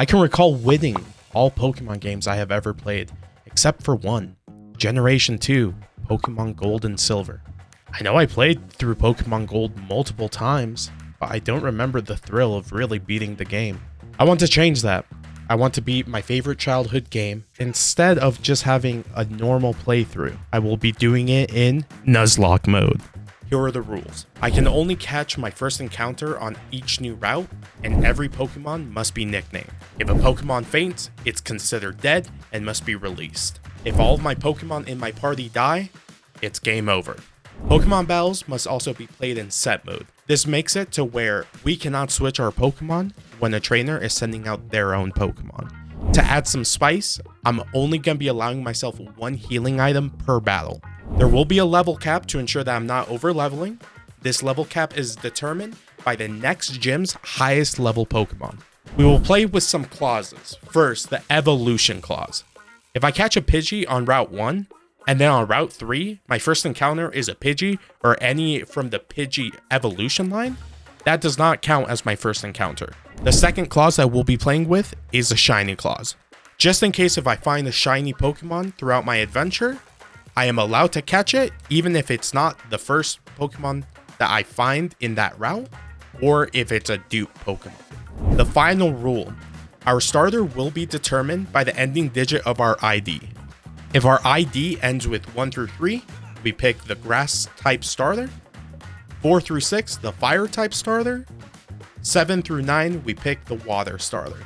I can recall winning all Pokemon games I have ever played, except for one, Generation 2, Pokemon Gold and Silver. I know I played through Pokemon Gold multiple times, but I don't remember the thrill of really beating the game. I want to change that. I want to beat my favorite childhood game instead of just having a normal playthrough. I will be doing it in Nuzlocke mode. Here are the rules. I can only catch my first encounter on each new route, and every Pokemon must be nicknamed. If a Pokemon faints, it's considered dead and must be released. If all of my Pokemon in my party die, it's game over. Pokemon battles must also be played in set mode. This makes it to where we cannot switch our Pokemon when a trainer is sending out their own Pokemon. To add some spice, I'm only going to be allowing myself one healing item per battle. There will be a level cap to ensure that I'm not over leveling. This level cap is determined by the next gym's highest level Pokemon. We will play with some clauses. First, the evolution clause. If I catch a Pidgey on Route 1, and then on Route 3, my first encounter is a Pidgey or any from the Pidgey evolution line, that does not count as my first encounter. The second clause that we'll be playing with is a shiny clause. Just in case if I find a shiny Pokemon throughout my adventure, I am allowed to catch it even if it's not the first Pokemon that I find in that route or if it's a dupe Pokemon. The final rule, our starter will be determined by the ending digit of our ID. If our ID ends with 1 through 3, we pick the grass type starter. 4 through 6, the fire type starter. 7 through 9, we pick the water starter.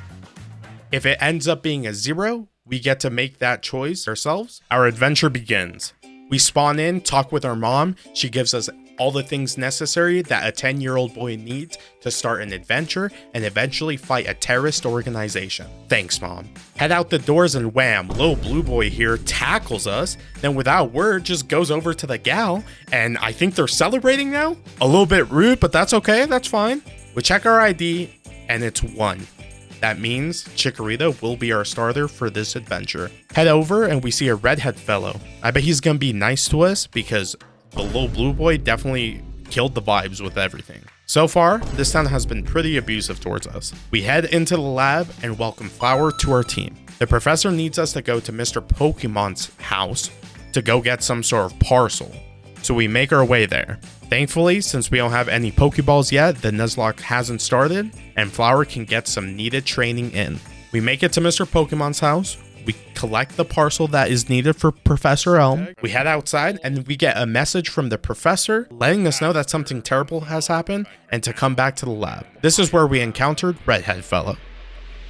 If it ends up being a 0, we get to make that choice ourselves. Our adventure begins. We spawn in, talk with our mom. She gives us all the things necessary that a 10-year-old boy needs to start an adventure and eventually fight a terrorist organization. Thanks, Mom. Head out the doors and wham, little blue boy here tackles us, then without word just goes over to the gal, and I think they're celebrating now? A little bit rude, but that's okay, that's fine. We check our ID, and it's 1. That means Chikorita will be our starter for this adventure. Head over and we see a redhead fellow. I bet he's gonna be nice to us because the little blue boy definitely killed the vibes with everything. So far, this town has been pretty abusive towards us. We head into the lab and welcome Flower to our team. The professor needs us to go to Mr. Pokemon's house to go get some sort of parcel. So we make our way there. Thankfully, since we don't have any Pokeballs yet, the Nuzlocke hasn't started, and Flower can get some needed training in. We make it to Mr. Pokemon's house. We collect the parcel that is needed for Professor Elm. We head outside, and we get a message from the professor letting us know that something terrible has happened and to come back to the lab. This is where we encountered Redhead Fellow.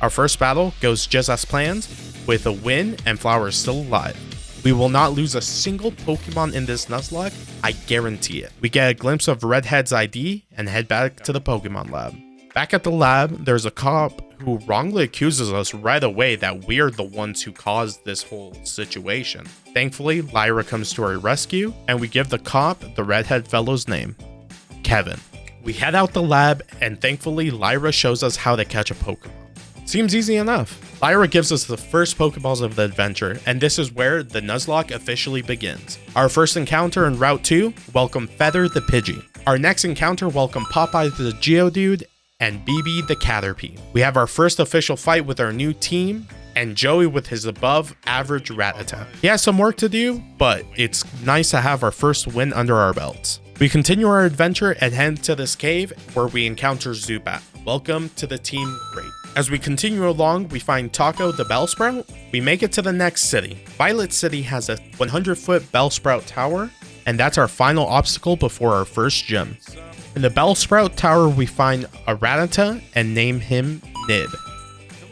Our first battle goes just as planned, with a win, and Flower is still alive. We will not lose a single Pokemon in this Nuzlocke, I guarantee it. We get a glimpse of Redhead's ID and head back to the Pokemon lab. Back at the lab, there's a cop who wrongly accuses us right away that we're the ones who caused this whole situation. Thankfully, Lyra comes to our rescue, and we give the cop the Redhead fellow's name, Kevin. We head out the lab, and thankfully, Lyra shows us how to catch a Pokemon. Seems easy enough. Lyra gives us the first Pokeballs of the adventure, and this is where the Nuzlocke officially begins. Our first encounter in Route 2, welcome Feather the Pidgey. Our next encounter, welcome Popeye the Geodude and BB the Caterpie. We have our first official fight with our new team, and Joey with his above average Rattata. He has some work to do, but it's nice to have our first win under our belts. We continue our adventure and head to this cave where we encounter Zubat. Welcome to the team raid. As we continue along, we find Taco the Bellsprout. We make it to the next city. Violet City has a 100-foot Bellsprout tower, and that's our final obstacle before our first gym. In the Bellsprout tower, we find a Rattata and name him Nid.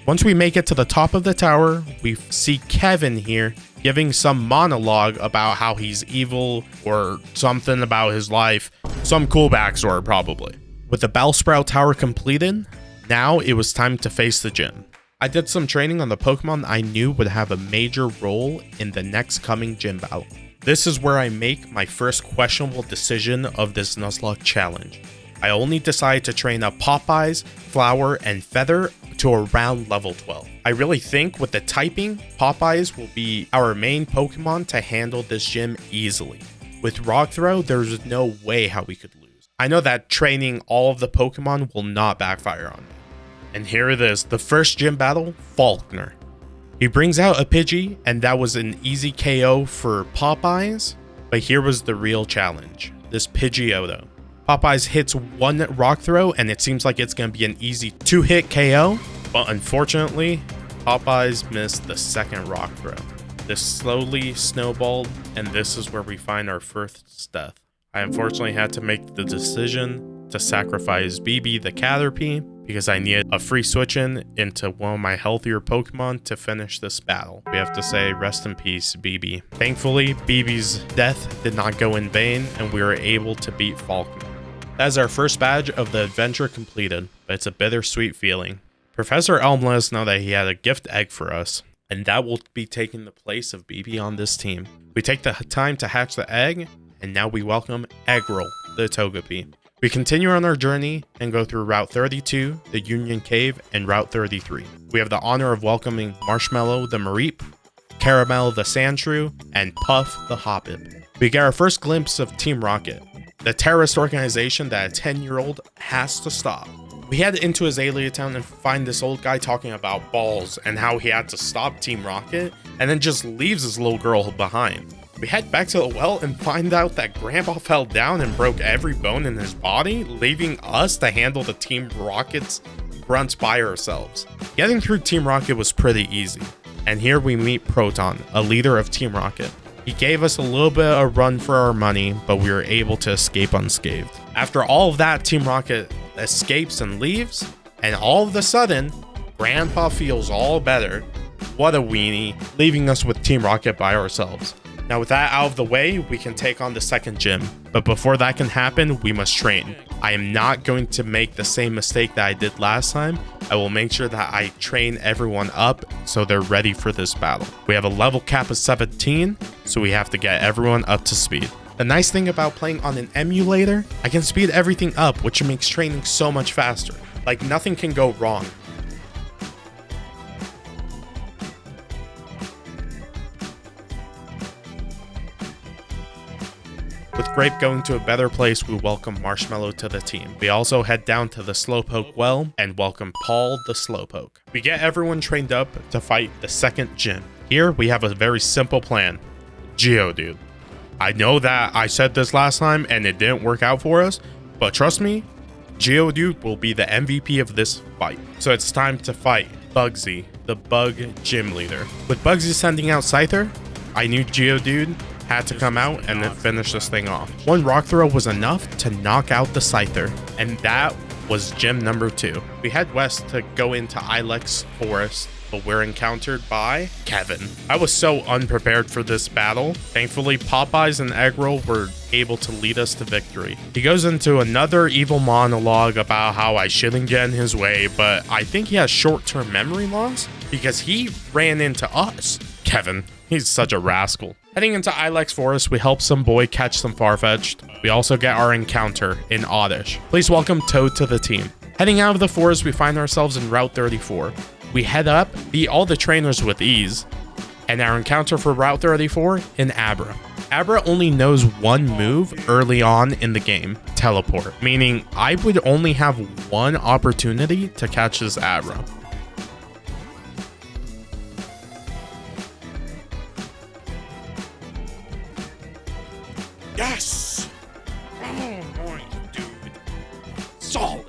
Once we make it to the top of the tower, we see Kevin here giving some monologue about how he's evil or something about his life. Some cool backstory, probably. With the Bellsprout tower completed, now it was time to face the gym. I did some training on the Pokemon I knew would have a major role in the next coming gym battle. This is where I make my first questionable decision of this Nuzlocke challenge. I only decided to train up Popeyes, Flower, and Feather to around level 12. I really think with the typing, Popeyes will be our main Pokemon to handle this gym easily. With Rock Throw, there's no way how we could lose. I know that training all of the Pokemon will not backfire on me. And here it is, the first gym battle, Faulkner. He brings out a Pidgey, and that was an easy KO for Popeyes. But here was the real challenge, this Pidgeotto. Popeyes hits one rock throw, and it seems like it's going to be an easy 2-hit KO. But unfortunately, Popeyes missed the second rock throw. This slowly snowballed, and this is where we find our first death. I unfortunately had to make the decision to sacrifice BB the Caterpie because I needed a free switch in into one of my healthier Pokemon to finish this battle. We have to say rest in peace, BB. Thankfully, BB's death did not go in vain, and we were able to beat Faulkner. That is our first badge of the adventure completed, but it's a bittersweet feeling. Professor Elm let us know that he had a gift egg for us, and that will be taking the place of BB on this team. We take the time to hatch the egg, and now we welcome Eggroll, the Togepi. We continue on our journey and go through Route 32, the Union Cave, and Route 33. We have the honor of welcoming Marshmallow the Mareep, Caramel the Sandshrew, and Puff the Hoppip. We get our first glimpse of Team Rocket, the terrorist organization that a 10-year-old has to stop. We head into Azalea Town and find this old guy talking about balls and how he had to stop Team Rocket, and then just leaves his little girl behind. We head back to the well and find out that Grandpa fell down and broke every bone in his body, leaving us to handle the Team Rocket's grunts by ourselves. Getting through Team Rocket was pretty easy, and here we meet Proton, a leader of Team Rocket. He gave us a little bit of a run for our money, but we were able to escape unscathed. After all of that, Team Rocket escapes and leaves, and all of a sudden, Grandpa feels all better. What a weenie, leaving us with Team Rocket by ourselves. Now with that out of the way, we can take on the second gym, but before that can happen, we must train. I am not going to make the same mistake that I did last time. I will make sure that I train everyone up so they're ready for this battle. We have a level cap of 17, so we have to get everyone up to speed. The nice thing about playing on an emulator, I can speed everything up, which makes training so much faster. Like, nothing can go wrong. With Grape going to a better place, we welcome Marshmallow to the team. We also head down to the Slowpoke well and welcome Paul the Slowpoke. We get everyone trained up to fight the second gym. Here we have a very simple plan. Geodude. I know that I said this last time and it didn't work out for us, but trust me, Geodude will be the MVP of this fight. So it's time to fight Bugsy, the Bug Gym Leader. With Bugsy sending out Scyther, I knew Geodude had to come out and then finish this thing off. One rock throw was enough to knock out the Scyther, and that was gym number 2. We head west to go into Ilex Forest, but we're encountered by Kevin. I was so unprepared for this battle. Thankfully, Popeyes and Eggroll were able to lead us to victory. He goes into another evil monologue about how I shouldn't get in his way, but I think he has short-term memory loss because he ran into us. Kevin, he's such a rascal. Heading into Ilex Forest, we help some boy catch some Farfetch'd. We also get our encounter in Oddish. Please welcome Toad to the team. Heading out of the forest, we find ourselves in Route 34. We head up, beat all the trainers with ease, and our encounter for Route 34 in Abra. Abra only knows one move early on in the game, Teleport, meaning I would only have one opportunity to catch this Abra. Yes! Oh boy, dude. Solid.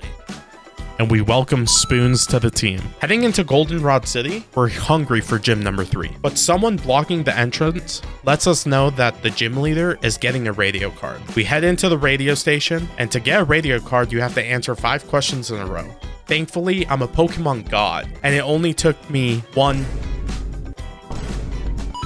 And we welcome Spoons to the team. Heading into Goldenrod City, we're hungry for gym number 3. But someone blocking the entrance lets us know that the gym leader is getting a radio card. We head into the radio station, and to get a radio card, you have to answer 5 questions in a row. Thankfully, I'm a Pokemon god, and it only took me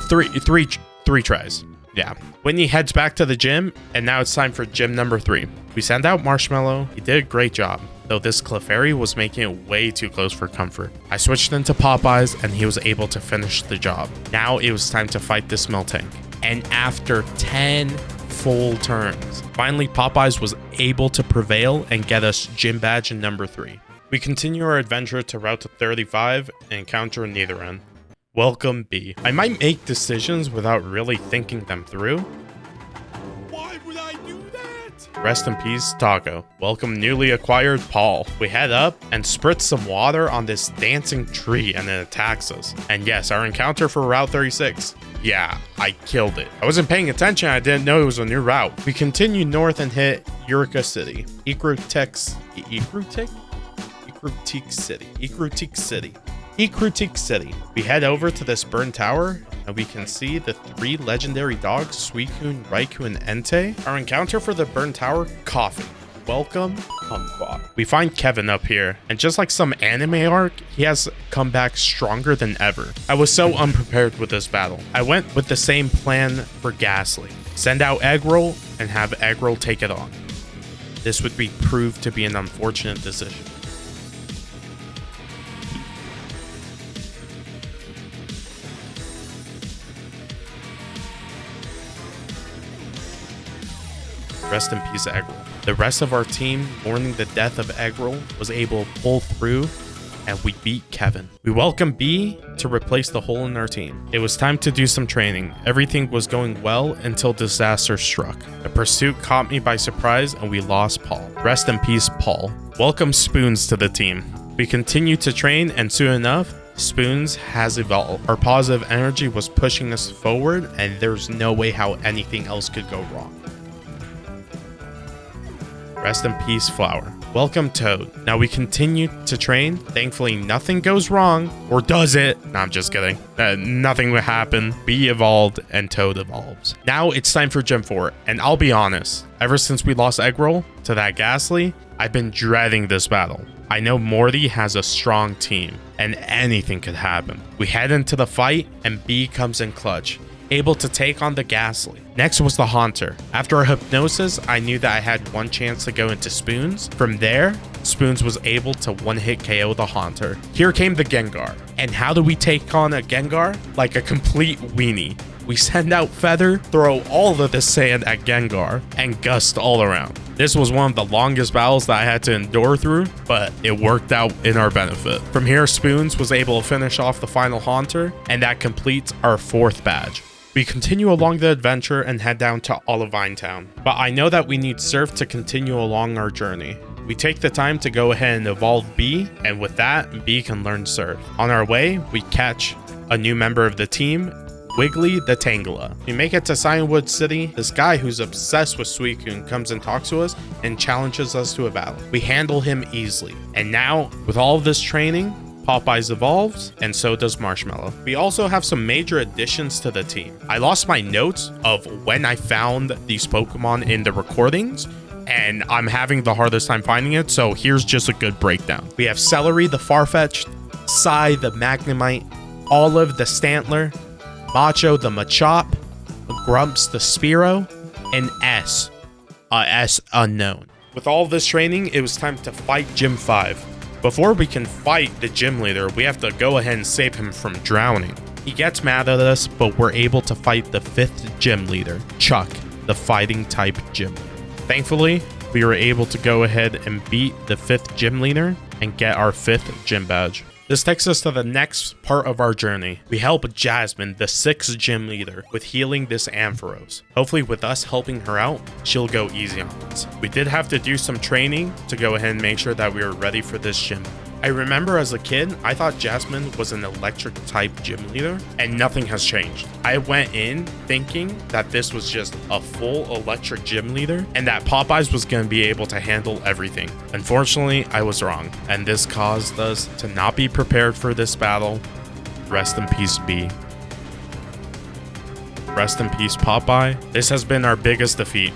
three tries. Yeah. Whitney heads back to the gym, and now it's time for gym number 3. We send out Marshmallow. He did a great job, though this Clefairy was making it way too close for comfort. I switched into Popeyes, and he was able to finish the job. Now it was time to fight this Miltank. And after 10 full turns, finally Popeyes was able to prevail and get us gym badge number 3. We continue our adventure to Route 35 and encounter Nidoran. Welcome B. I might make decisions without really thinking them through. Why would I do that? Rest in peace, Taco. Welcome newly acquired Paul. We head up and spritz some water on this dancing tree and it attacks us. And yes, our encounter for Route 36. Yeah, I killed it. I wasn't paying attention. I didn't know it was a new route. We continue north and hit Ecruteak City. Ecruteak City. We head over to this burned tower and we can see the 3 legendary dogs, Suicune, Raikou, and Entei. Our encounter for the burned tower, coffee. Welcome, Kumquat. We find Kevin up here, and just like some anime arc, he has come back stronger than ever. I was so unprepared with this battle. I went with the same plan for Ghastly. Send out Eggroll and have Eggroll take it on. This would be proved to be an unfortunate decision. Rest in peace, Eggroll. The rest of our team, mourning the death of Eggroll, was able to pull through and we beat Kevin. We welcome B to replace the hole in our team. It was time to do some training. Everything was going well until disaster struck. The pursuit caught me by surprise and we lost Paul. Rest in peace, Paul. Welcome Spoons to the team. We continued to train and soon enough, Spoons has evolved. Our positive energy was pushing us forward and there's no way how anything else could go wrong. Rest in peace, Flower. Welcome, Toad. Now we continue to train. Thankfully, nothing goes wrong. Or does it? No, I'm just kidding. Nothing will happen. B evolved and Toad evolves. Now it's time for Gym 4. And I'll be honest, ever since we lost Eggroll to that Ghastly, I've been dreading this battle. I know Morty has a strong team and anything could happen. We head into the fight and B comes in clutch, able to take on the Ghastly. Next was the Haunter. After a hypnosis, I knew that I had one chance to go into Spoons. From there, Spoons was able to one-hit KO the Haunter. Here came the Gengar. And how do we take on a Gengar? Like a complete weenie. We send out Feather, throw all of the sand at Gengar, and gust all around. This was one of the longest battles that I had to endure through, but it worked out in our benefit. From here, Spoons was able to finish off the final Haunter, and that completes our 4th badge. We continue along the adventure and head down to Olivine Town, but I know that we need Surf to continue along our journey. We take the time to go ahead and evolve B, and with that, B can learn Surf. On our way, we catch a new member of the team, Wiggly the Tangela. We make it to Cyanwood City. This guy who's obsessed with Suicune comes and talks to us and challenges us to a battle. We handle him easily. And now, with all of this training, Popeyes evolves, and so does Marshmallow. We also have some major additions to the team. I lost my notes of when I found these Pokemon in the recordings, and I'm having the hardest time finding it, so here's just a good breakdown. We have Celery the Farfetch'd, Psy the Magnemite, Olive the Stantler, Macho the Machop, Grumps the Spearow, and S unknown. With all this training, it was time to fight Gym 5. Before we can fight the gym leader, we have to go ahead and save him from drowning. He gets mad at us, but we're able to fight the 5th gym leader, Chuck, the fighting type gym leader. Thankfully, we were able to go ahead and beat the 5th gym leader and get our 5th gym badge. This takes us to the next part of our journey. We help Jasmine, the 6th gym leader, with healing this Ampharos. Hopefully with us helping her out, she'll go easy on us. We did have to do some training to go ahead and make sure that we were ready for this gym. I remember as a kid, I thought Jasmine was an electric type gym leader and nothing has changed. I went in thinking that this was just a full electric gym leader and that Popeyes was going to be able to handle everything. Unfortunately, I was wrong, and this caused us to not be prepared for this battle. Rest in peace, B. Rest in peace, Popeye. This has been our biggest defeat.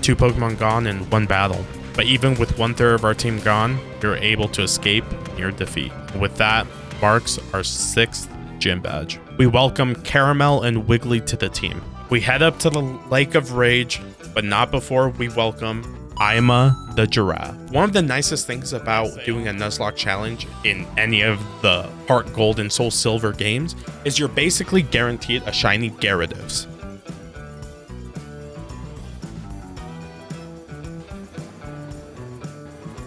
2 Pokemon gone in 1 battle. But even with 1/3 of our team gone, we were able to escape near defeat. With that, marks our 6th gym badge. We welcome Caramel and Wiggly to the team. We head up to the Lake of Rage, but not before we welcome Ima the Giraffe. One of the nicest things about doing a Nuzlocke challenge in any of the Heart Gold and Soul Silver games is you're basically guaranteed a shiny Gyarados.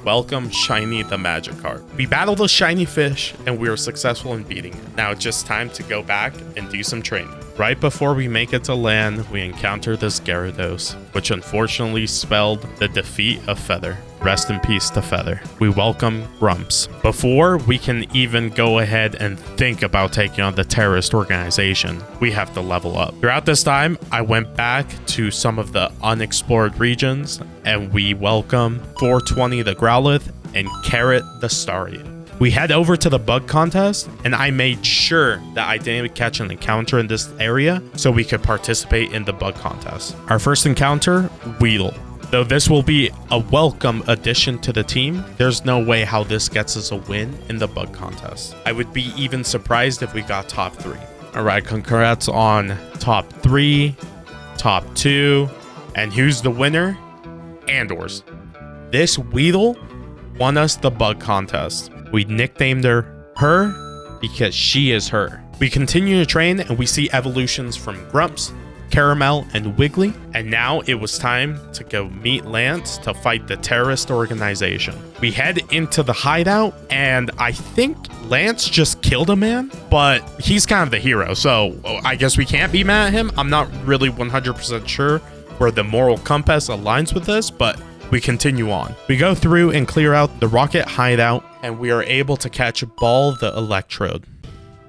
Welcome Shiny the Magikarp. We battled a shiny fish and we were successful in beating it. Now it's just time to go back and do some training. Right before we make it to land, we encounter this Gyarados, which unfortunately spelled the defeat of Feather. Rest in peace to Feather. We welcome Grumps. Before we can even go ahead and think about taking on the terrorist organization, we have to level up. Throughout this time, I went back to some of the unexplored regions and we welcome 420 the Growlithe and Carrot the Staryu. We head over to the bug contest and I made sure that I didn't catch an encounter in this area so we could participate in the bug contest. Our first encounter, Weedle. Though this will be a welcome addition to the team, there's no way how this gets us a win in the bug contest. I would be even surprised if we got top 3. All right, congrats on top 3, top 2, and who's the winner? Andors. This Weedle won us the bug contest. We nicknamed her because she is her. We continue to train and we see evolutions from Grumps, Caramel, and Wiggly. And now it was time to go meet Lance to fight the terrorist organization. We head into the hideout and I think Lance just killed a man, but he's kind of the hero. So I guess we can't be mad at him. I'm not really 100% sure where the moral compass aligns with this, but we continue on. We go through and clear out the rocket hideout and we are able to catch Ball the Electrode.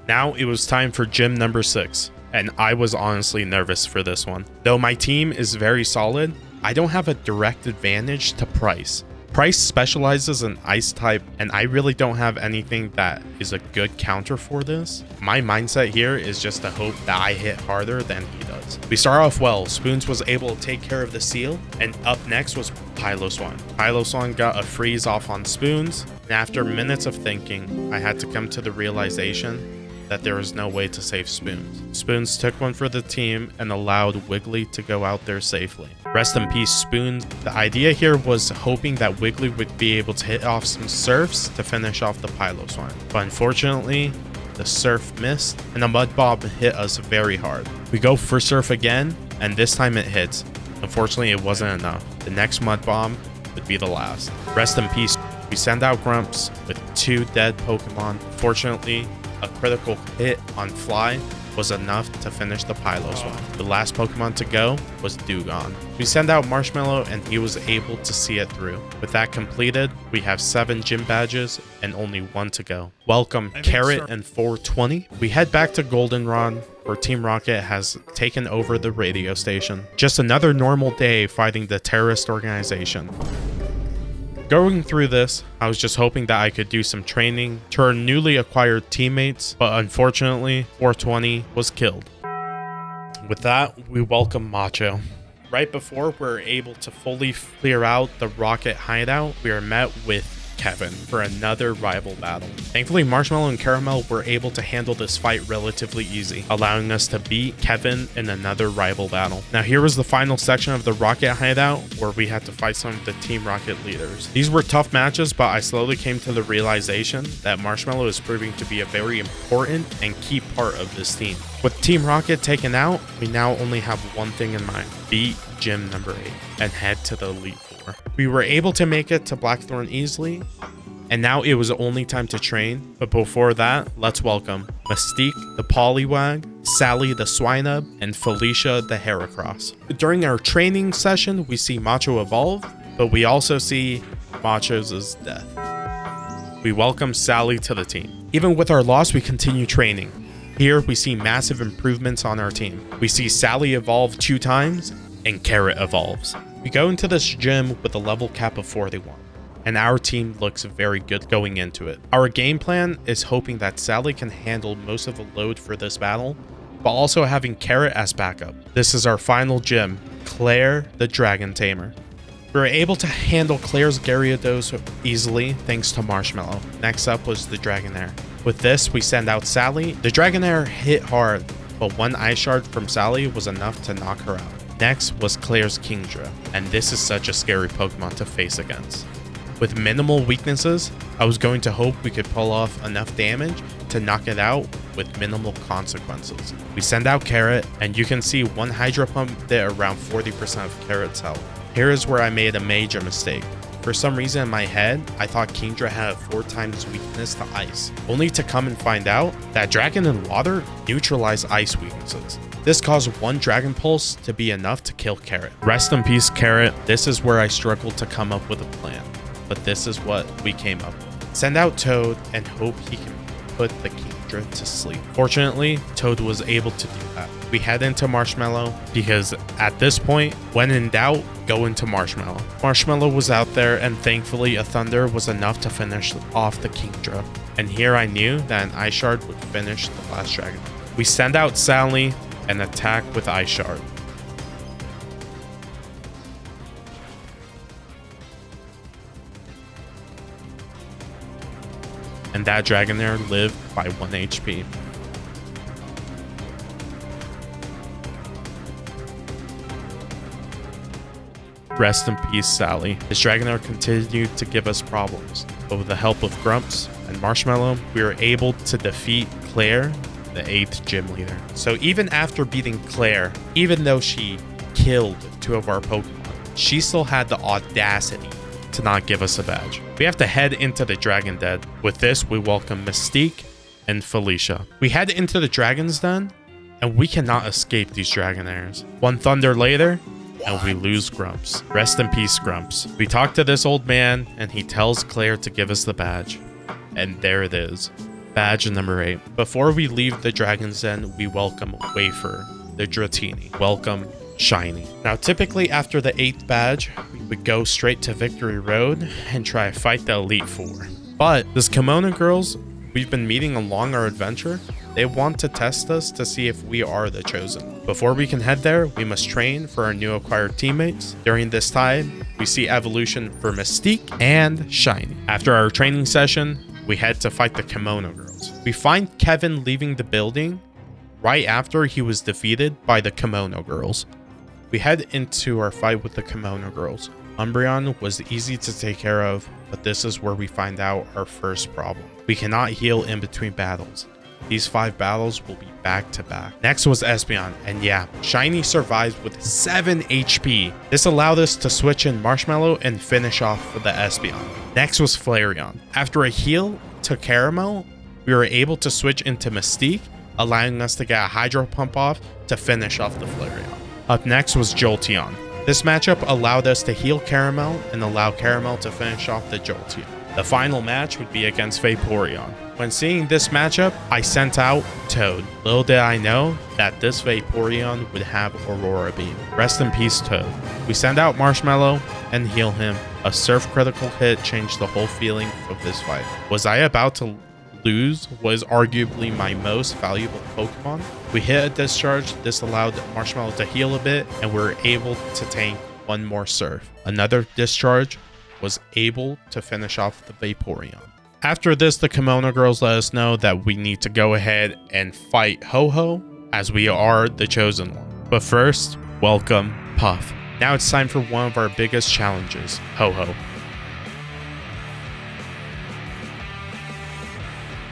Now it was time for gym number 6. And I was honestly nervous for this one. Though my team is very solid, I don't have a direct advantage to Price. Price specializes in Ice type, and I really don't have anything that is a good counter for this. My mindset here is just to hope that I hit harder than he does. We start off well. Spoons was able to take care of the seal, and up next was Piloswine. Piloswine got a freeze off on Spoons, and after minutes of thinking, I had to come to the realization that there was no way to save Spoons. Spoons took one for the team and allowed Wiggly to go out there safely. Rest in peace, Spoons. The idea here was hoping that Wiggly would be able to hit off some surfs to finish off the Piloswine. But unfortunately, the surf missed and the Mud Bomb hit us very hard. We go for surf again, and this time it hits. Unfortunately, it wasn't enough. The next Mud Bomb would be the last. Rest in peace. We send out Grumps with 2 dead Pokemon. Fortunately, a critical hit on Fly was enough to finish the Piloswine. The last Pokemon to go was Dewgong. We send out Marshmallow and he was able to see it through. With that completed, we have 7 gym badges and only 1 to go. Welcome Carrot and 420. We head back to Goldenrod where Team Rocket has taken over the radio station. Just another normal day fighting the terrorist organization. Going through this, I was just hoping that I could do some training to our newly acquired teammates, but unfortunately, 420 was killed. With that, we welcome Macho. Right before we're able to fully clear out the rocket hideout, we are met with Kevin for another rival battle. Thankfully, Marshmallow and Caramel were able to handle this fight relatively easy, allowing us to beat Kevin in another rival battle. Now here was the final section of the Rocket Hideout where we had to fight some of the Team Rocket leaders. These were tough matches, but I slowly came to the realization that Marshmallow is proving to be a very important and key part of this team. With Team Rocket taken out, we now only have one thing in mind: beat gym number 8 and head to the Elite Four. We were able to make it to Blackthorn easily, and now it was only time to train. But before that, let's welcome Mystique the Poliwag, Sally the Swinub, and Felicia the Heracross. During our training session, we see Macho evolve, but we also see Macho's death. We welcome Sally to the team. Even with our loss, we continue training. Here, we see massive improvements on our team. We see Sally evolve 2 times, and Carrot evolves. We go into this gym with a level cap of 41, and our team looks very good going into it. Our game plan is hoping that Sally can handle most of the load for this battle, but also having Carrot as backup. This is our final gym, Claire the Dragon Tamer. We were able to handle Claire's Gyarados easily thanks to Marshmallow. Next up was the Dragonair. With this, we send out Sally. The Dragonair hit hard, but one Ice Shard from Sally was enough to knock her out. Next was Claire's Kingdra, and this is such a scary Pokemon to face against. With minimal weaknesses, I was going to hope we could pull off enough damage to knock it out with minimal consequences. We send out Carrot, and you can see one Hydro Pump did around 40% of Carrot's health. Here is where I made a major mistake. For some reason in my head, I thought Kingdra had a 4 times weakness to ice, only to come and find out that Dragon and Water neutralize ice weaknesses. This caused 1 Dragon Pulse to be enough to kill Carrot. Rest in peace, Carrot. This is where I struggled to come up with a plan, but this is what we came up with. Send out Toad and hope he can put the Kingdra to sleep. Fortunately, Toad was able to do that. We head into Marshmallow because at this point, when in doubt, go into Marshmallow. Marshmallow was out there, and thankfully a Thunder was enough to finish off the Kingdra. And here I knew that an Ice Shard would finish the last dragon. We send out Sally and attack with Ice Shard. And that Dragonair lived by 1 HP. Rest in peace, Sally. This Dragonair continued to give us problems, but with the help of Grumps and Marshmallow, we were able to defeat Claire, the 8th gym leader. So even after beating Claire, even though she killed 2 of our Pokemon, she still had the audacity to not give us a badge. We have to head into the Dragon Den. With this, we welcome Mystique and Felicia. We head into the Dragon's Den, and we cannot escape these Dragonairs. 1 Thunder later, and we lose Grumps. Rest in peace, Grumps. We talk to this old man, and he tells Claire to give us the badge. And there it is. Badge number 8. Before we leave the Dragon's Den, we welcome Wafer, the Dratini. Welcome, Shiny. Now, typically after the 8th badge, we would go straight to Victory Road and try to fight the Elite Four. But this Kimono girls we've been meeting along our adventure, they want to test us to see if we are the chosen. Before we can head there, we must train for our new acquired teammates. During this time, we see evolution for Mystique and Shiny. After our training session, we head to fight the Kimono girls. We find Kevin leaving the building right after he was defeated by the Kimono girls. We head into our fight with the Kimono girls. Umbreon was easy to take care of, but this is where we find out our first problem. We cannot heal in between battles. These 5 battles will be back to back. Next was Espeon, and yeah, Shiny survives with 7 HP. This allowed us to switch in Marshmallow and finish off with the Espeon. Next was Flareon. After a heal to Caramel, we were able to switch into Mystique, allowing us to get a Hydro Pump off to finish off the Flareon. Up next was Jolteon. This matchup allowed us to heal Caramel and allow Caramel to finish off the Jolteon. The final match would be against Vaporeon. When seeing this matchup, I sent out Toad. Little did I know that this Vaporeon would have Aurora Beam. Rest in peace, Toad. We send out Marshmallow and heal him. A Surf critical hit changed the whole feeling of this fight. Was I about to lose what is arguably my most valuable Pokemon? We hit a Discharge. This allowed Marshmallow to heal a bit, and we were able to tank 1 more Surf. Another Discharge was able to finish off the Vaporeon. After this, the Kimono girls let us know that we need to go ahead and fight Ho-Ho, as we are the chosen one. But first, welcome Puff. Now it's time for one of our biggest challenges, Ho-Ho.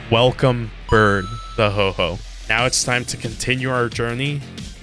Welcome Bird, the Ho-Ho. Now it's time to continue our journey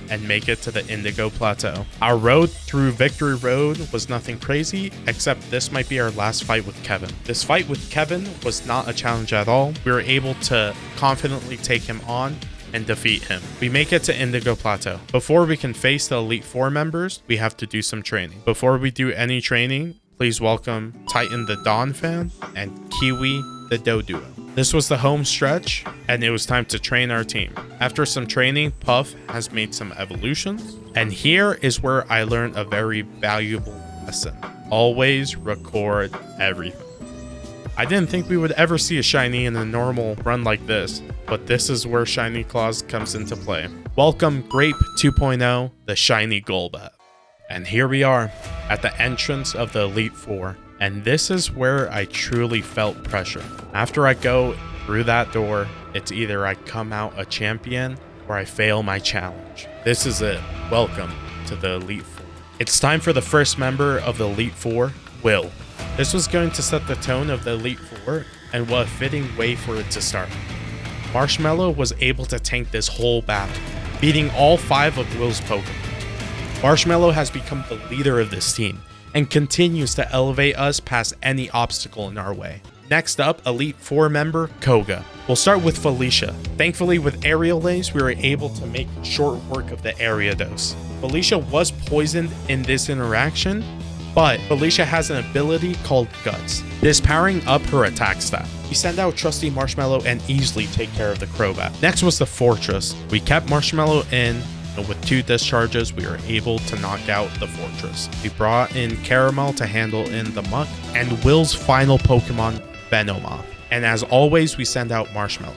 and make it to the Indigo Plateau. Our road through Victory Road was nothing crazy, except this might be our last fight with Kevin. This fight with Kevin was not a challenge at all. We were able to confidently take him on and defeat him. We make it to Indigo Plateau. Before we can face the Elite Four members, we have to do some training. Before we do any training, please welcome Titan the Dawn Fan and Kiwi the Doduo. This was the home stretch, and it was time to train our team. After some training, Puff has made some evolutions, and here is where I learned a very valuable lesson. Always record everything. I didn't think we would ever see a Shiny in a normal run like this, but this is where Shiny Claws comes into play. Welcome Grape 2.0, the Shiny Golbat. And here we are at the entrance of the Elite Four. And this is where I truly felt pressure. After I go through that door, it's either I come out a champion or I fail my challenge. This is it. Welcome to the Elite Four. It's time for the first member of the Elite Four, Will. This was going to set the tone of the Elite Four, and what a fitting way for it to start. Marshmallow was able to tank this whole battle, beating all 5 of Will's Pokemon. Marshmallow has become the leader of this team, and continues to elevate us past any obstacle in our way. Next up, Elite 4 member Koga. We'll start with Felicia. Thankfully, with Aerial Ace, we were able to make short work of the area dose. Felicia was poisoned in this interaction, but Felicia has an ability called Guts. This powering up her attack stat. We send out Trusty Marshmallow and easily take care of the Crobat. Next was the Fortress. We kept Marshmallow in, and with 2 discharges, we were able to knock out the Fortress. We brought in Caramel to handle in the Muck, and Will's final Pokemon, Venomoth. And as always, we send out Marshmallow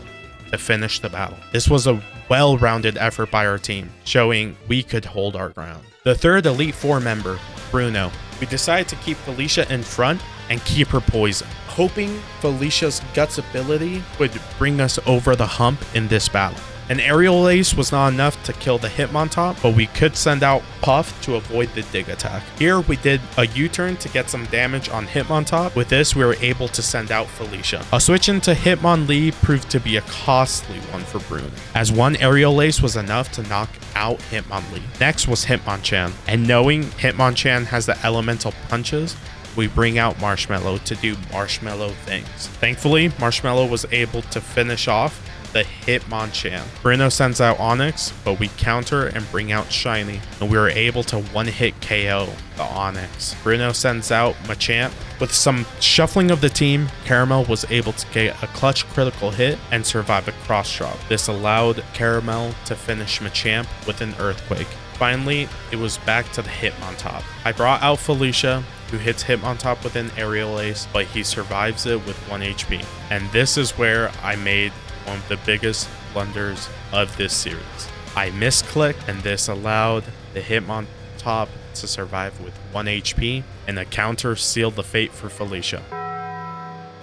to finish the battle. This was a well-rounded effort by our team, showing we could hold our ground. The third Elite 4 member, Bruno. We decided to keep Felicia in front and keep her poison, hoping Felicia's Guts ability would bring us over the hump in this battle. An Aerial Ace was not enough to kill the Hitmontop, but we could send out Puff to avoid the Dig attack. Here we did a U-turn to get some damage on Hitmontop. With this, we were able to send out Felicia. A switch into Hitmonlee proved to be a costly one for Bruno, as one Aerial Ace was enough to knock out Hitmonlee. Next was Hitmonchan, and knowing Hitmonchan has the elemental punches, we bring out Marshmallow to do Marshmallow things. Thankfully, Marshmallow was able to finish off the Hitmonchan. Bruno sends out Onix, but we counter and bring out Shiny, and we were able to one-hit KO the Onix. Bruno sends out Machamp. With some shuffling of the team, Caramel was able to get a clutch critical hit and survive a cross drop. This allowed Caramel to finish Machamp with an Earthquake. Finally, it was back to the Hitmontop. I brought out Felicia, who hits Hitmontop with an Aerial Ace, but he survives it with 1 HP. And this is where I made one of the biggest blunders of this series. I misclicked, and this allowed the Hitmontop to survive with 1 HP, and a counter sealed the fate for Felicia.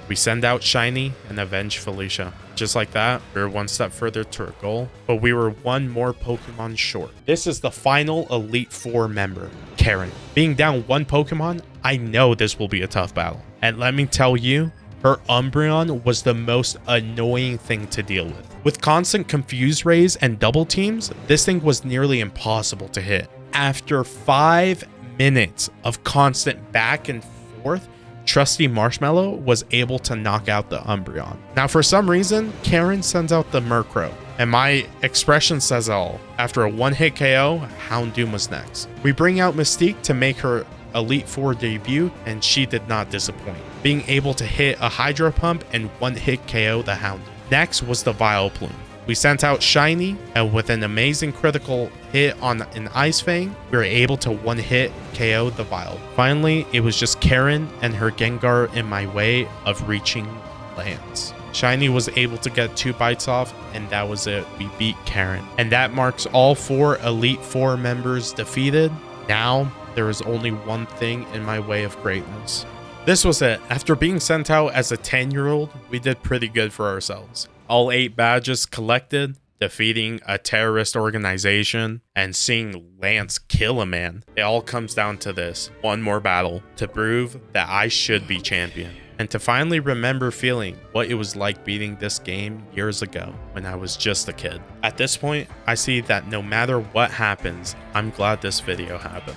We send out Shiny and avenge Felicia. Just like that, we were 1 step further to our goal, but we were 1 more Pokemon short. This is the final Elite 4 member, Karen. Being down 1 Pokemon, I know this will be a tough battle. And let me tell you, her Umbreon was the most annoying thing to deal with. With constant Confuse Rays and double teams, this thing was nearly impossible to hit. After 5 minutes of constant back and forth, Trusty Marshmallow was able to knock out the Umbreon. Now, for some reason, Karen sends out the Murkrow, and my expression says it all. After a 1-hit KO, Houndoom was next. We bring out Mystique to make her Elite 4 debut, and she did not disappoint, being able to hit a Hydro Pump and 1-hit KO the Houndoom. Next was the Vileplume. We sent out Shiny, and with an amazing critical hit on an Ice Fang, we were able to 1-hit KO the Vileplume. Finally, it was just Karen and her Gengar in my way of reaching Lance. Shiny was able to get 2 bites off, and that was it. We beat Karen. And that marks all 4 Elite 4 members defeated. Now, there is only one thing in my way of greatness. This was it. After being sent out as a 10-year-old, we did pretty good for ourselves. All 8 badges collected, defeating a terrorist organization, and seeing Lance kill a man. It all comes down to this: 1 more battle to prove that I should be champion. And to finally remember feeling what it was like beating this game years ago when I was just a kid. At this point, I see that no matter what happens, I'm glad this video happened.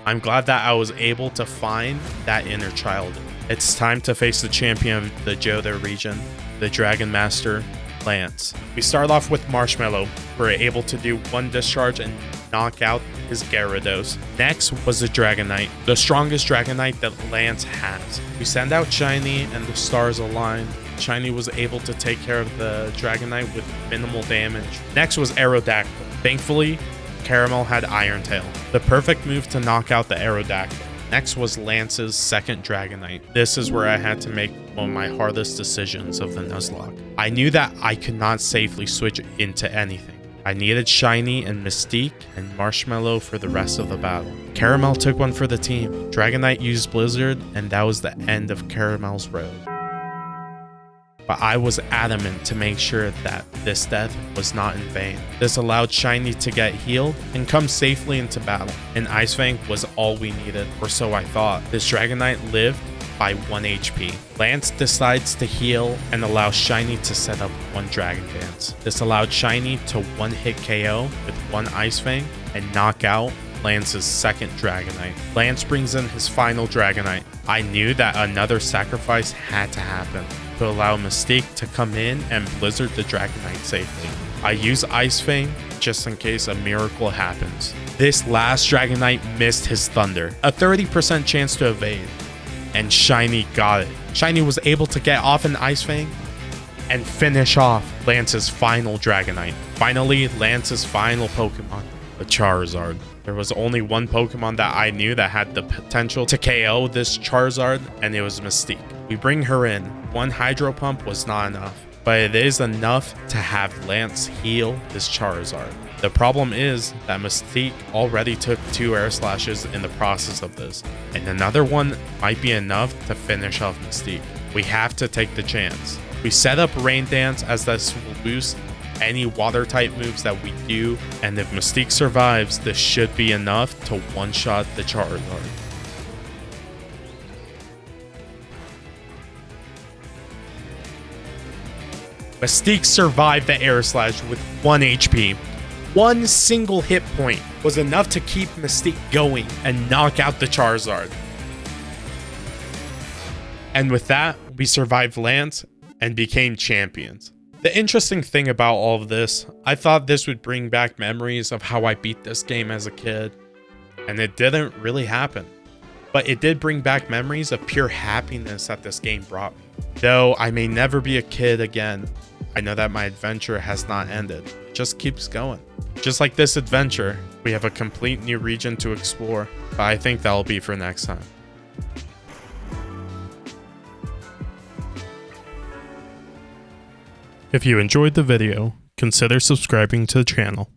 I'm glad that I was able to find that inner child. It's time to face the champion of the Johto region, the Dragon Master, Lance. We start off with Marshmallow. We're able to do 1 discharge and knock out his Gyarados. Next was the Dragonite, the strongest Dragonite that Lance has. We send out Shiny, and the stars align. Shiny was able to take care of the Dragonite with minimal damage. Next was Aerodactyl. Thankfully, Caramel had Iron Tail, the perfect move to knock out the Aerodactyl. Next was Lance's second Dragonite. This is where I had to make one of my hardest decisions of the Nuzlocke. I knew that I could not safely switch into anything. I needed Shiny and Mystique and Marshmallow for the rest of the battle. Caramel took one for the team. Dragonite used Blizzard, and that was the end of Caramel's road. But I was adamant to make sure that this death was not in vain. This allowed Shiny to get healed and come safely into battle. An Ice Fang was all we needed, or so I thought. This Dragonite lived by 1 HP. Lance decides to heal and allow Shiny to set up 1 Dragon Dance. This allowed Shiny to 1-hit KO with 1 Ice Fang and knock out Lance's second Dragonite. Lance brings in his final Dragonite. I knew that another sacrifice had to happen to allow Mystique to come in and blizzard the Dragonite safely. I use Ice Fang just in case a miracle happens. This last Dragonite missed his Thunder, a 30% chance to evade, and Shiny got it. Shiny was able to get off an Ice Fang and finish off Lance's final Dragonite. Finally, Lance's final Pokemon, the Charizard. There was only one Pokemon that I knew that had the potential to KO this Charizard, and it was Mystique. We bring her in. One Hydro Pump was not enough, but it is enough to have Lance heal this Charizard. The problem is that Mystique already took 2 Air Slashes in the process of this, and another one might be enough to finish off Mystique. We have to take the chance. We set up Rain Dance as this will boost any water type moves that we do, and if Mystique survives, this should be enough to one-shot the Charizard. Mystique survived the Air Slash with 1 HP. One single hit point was enough to keep Mystique going and knock out the Charizard. And with that, we survived Lance and became champions. The interesting thing about all of this, I thought this would bring back memories of how I beat this game as a kid, and it didn't really happen. But it did bring back memories of pure happiness that this game brought me. Though I may never be a kid again, I know that my adventure has not ended. It just keeps going. Just like this adventure, we have a complete new region to explore, but I think that'll be for next time. If you enjoyed the video, consider subscribing to the channel.